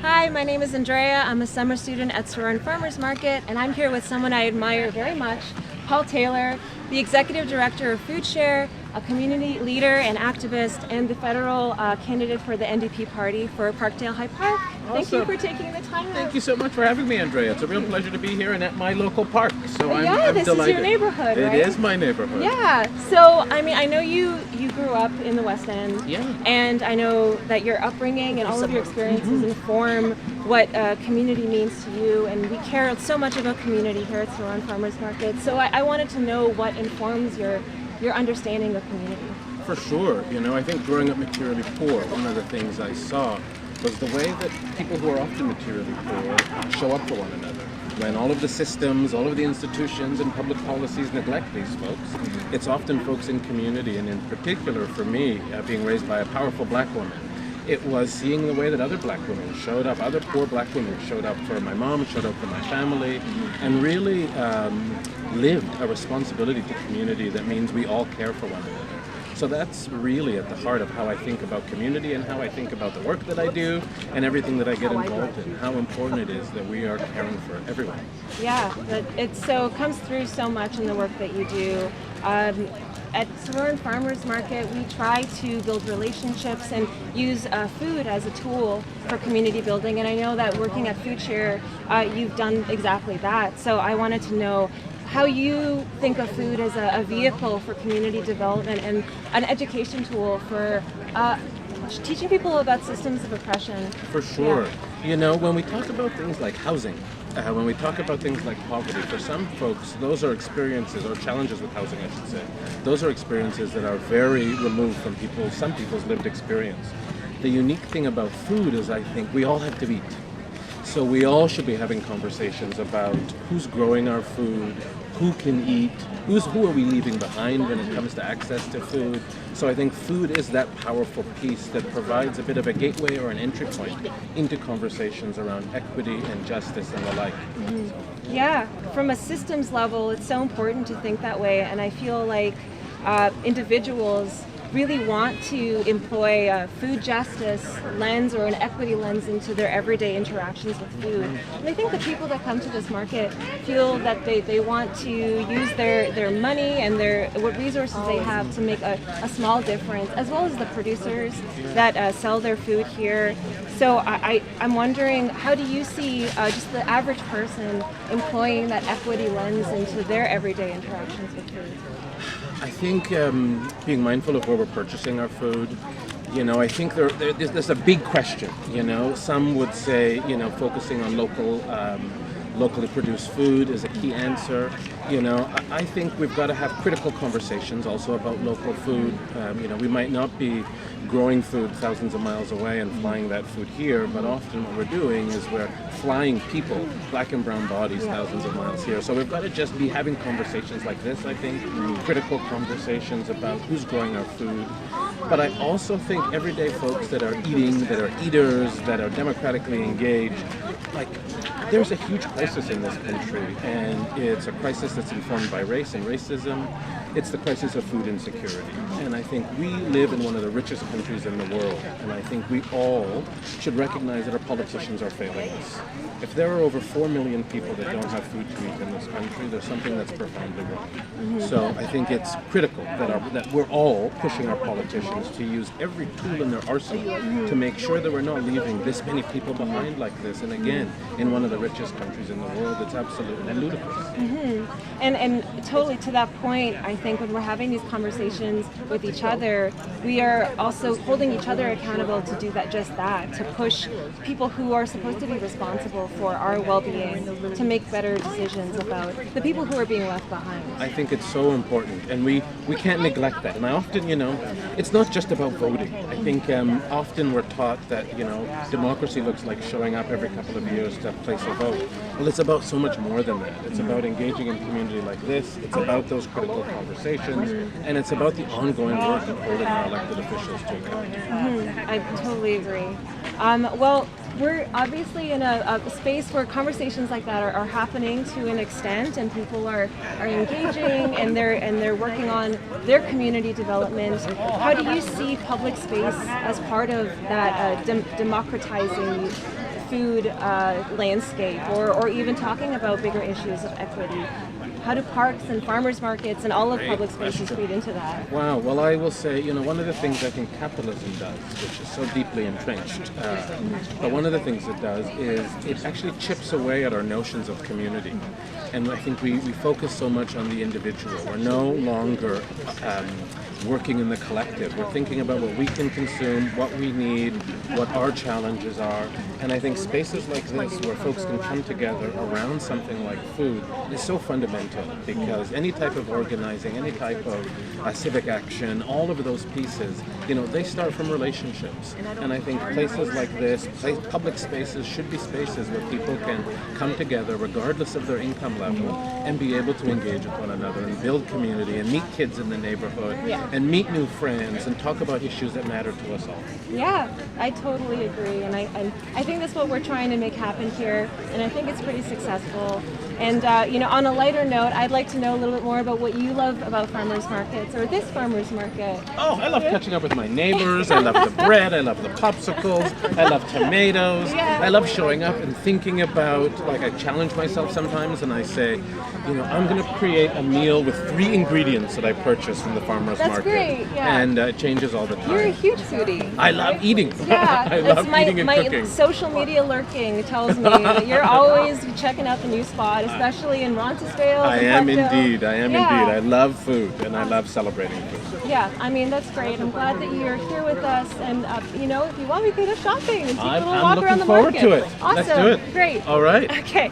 Hi, my name is Andrea. I'm a summer student at Sorauren Farmers Market, and I'm here with someone I admire very much, Paul Taylor, the Executive Director of Foodshare, a community leader and activist, and the federal candidate for the NDP party for Parkdale High Park. Thank you for taking the time. Thank you so much for having me, Andrea. It's a real pleasure to be here and at my local park. So I'm this delighted. is your neighborhood, right? It is my neighborhood. Yeah. So, I mean, I know you grew up in the West End. Yeah. And I know that your upbringing and all of your experiences inform what community means to you. And we care so much about community here at Sorauren Farmers Market. So I wanted to know what informs your understanding of community. For sure. I think growing up materially poor, one of the things I saw was the way that people who are often materially poor show up for one another. When all of the systems, all of the institutions and public policies neglect these folks, it's often folks in community, and in particular for me, being raised by a powerful black woman, it was seeing the way that other black women showed up, other poor black women showed up for my mom, showed up for my family, and really lived a responsibility to community that means we all care for one another. So that's really at the heart of how I think about community and how I think about the work that I do and everything that I get involved in, how important it is that we are caring for everyone. Yeah, it comes through so much in the work that you do. At Sorauren Farmers Market, we try to build relationships and use food as a tool for community building. And I know that working at Foodshare, you've done exactly that. So I wanted to know how you think of food as a vehicle for community development and an education tool for teaching people about systems of oppression. For sure. Yeah. When we talk about things like housing, when we talk about things like poverty, for some folks, those are experiences or challenges with housing, I should say. Those are experiences that are very removed from some people's lived experience. The unique thing about food is I think we all have to eat. So we all should be having conversations about who's growing our food, who can eat, who are we leaving behind when it comes to access to food. So I think food is that powerful piece that provides a bit of a gateway or an entry point into conversations around equity and justice and the like. Mm-hmm. Yeah, from a systems level, it's so important to think that way, and I feel like individuals really want to employ a food justice lens or an equity lens into their everyday interactions with food. And I think the people that come to this market feel that they want to use their money and what resources they have to make a small difference, as well as the producers that sell their food here. So I'm wondering, how do you see just the average person employing that equity lens into their everyday interactions with food? I think being mindful of where we're purchasing our food, I think there's a big question. Some would say, focusing on locally produced food is a key answer. I think we've got to have critical conversations also about local food. We might not be growing food thousands of miles away and flying that food here, but often what we're doing is we're flying people, black and brown bodies, thousands of miles here. So we've got to just be having conversations like this, I think, critical conversations about who's growing our food. But I also think everyday folks that are eating, that are eaters, that are democratically engaged, there's a huge crisis in this country, and it's a crisis that's informed by race and racism. It's the crisis of food insecurity. And I think we live in one of the richest countries in the world, and I think we all should recognize that our politicians are failing us. If there are over 4 million people that don't have food to eat in this country, there's something that's profoundly wrong. Mm-hmm. So I think it's critical that we're all pushing our politicians to use every tool in their arsenal to make sure that we're not leaving this many people behind like this. And again, in one of the richest countries in the world, it's absolutely ludicrous. Mm-hmm. And totally to that point, I think when we're having these conversations with each other, we are also holding each other accountable to do just that, to push people who are supposed to be responsible for our well-being to make better decisions about the people who are being left behind. I think it's so important, and we can't neglect that. And I often, it's not just about voting. I think often we're taught that, democracy looks like showing up every couple of years to place a vote. Well, it's about so much more than that. It's about engaging in community like this. It's about those critical conversations, and it's about the ongoing work of holding our elected officials to account. I totally agree. Well, we're obviously in a space where conversations like that are happening to an extent, and people are engaging and they're working on their community development. How do you see public space as part of that democratizing food landscape, or even talking about bigger issues of equity? How do parks and farmers markets and all of public spaces feed into that? Wow. Well, I will say, one of the things I think capitalism does, which is so deeply entrenched, but one of the things it does is it actually chips away at our notions of community. And I think we focus so much on the individual. We're no longer working in the collective. We're thinking about what we can consume, what we need, what our challenges are. And I think spaces like this, where folks can come together around something like food, is so fundamental, because any type of organizing, any type of civic action, all of those pieces, they start from relationships. And I think places like this, public spaces, should be spaces where people can come together regardless of their income level and be able to engage with one another and build community and meet kids in the neighborhood and meet new friends and talk about issues that matter to us all. Yeah, I totally agree, and I think that's what we're trying to make happen here, and I think it's pretty successful. And on a lighter note, I'd like to know a little bit more about what you love about farmers markets, or this farmers market. Oh, I love catching up with my neighbors. I love the bread. I love the popsicles. I love tomatoes. Yeah. I love showing up and thinking about, I challenge myself sometimes and I say, I'm going to create a meal with 3 ingredients that I purchased from the farmers market. That's great, yeah. And it changes all the time. You're a huge foodie. I love eating. Yeah, I love eating and my cooking. Social media lurking tells me that you're always checking out the new spot, especially in Roncesvalles. I am Parkdale. indeed. I love food, and I love celebrating food. Yeah, that's great. I'm glad that you're here with us, and if you want, we can go shopping and take a little walk around the market. I'm looking forward to it. Awesome. Let's do it. Great. All right. Okay.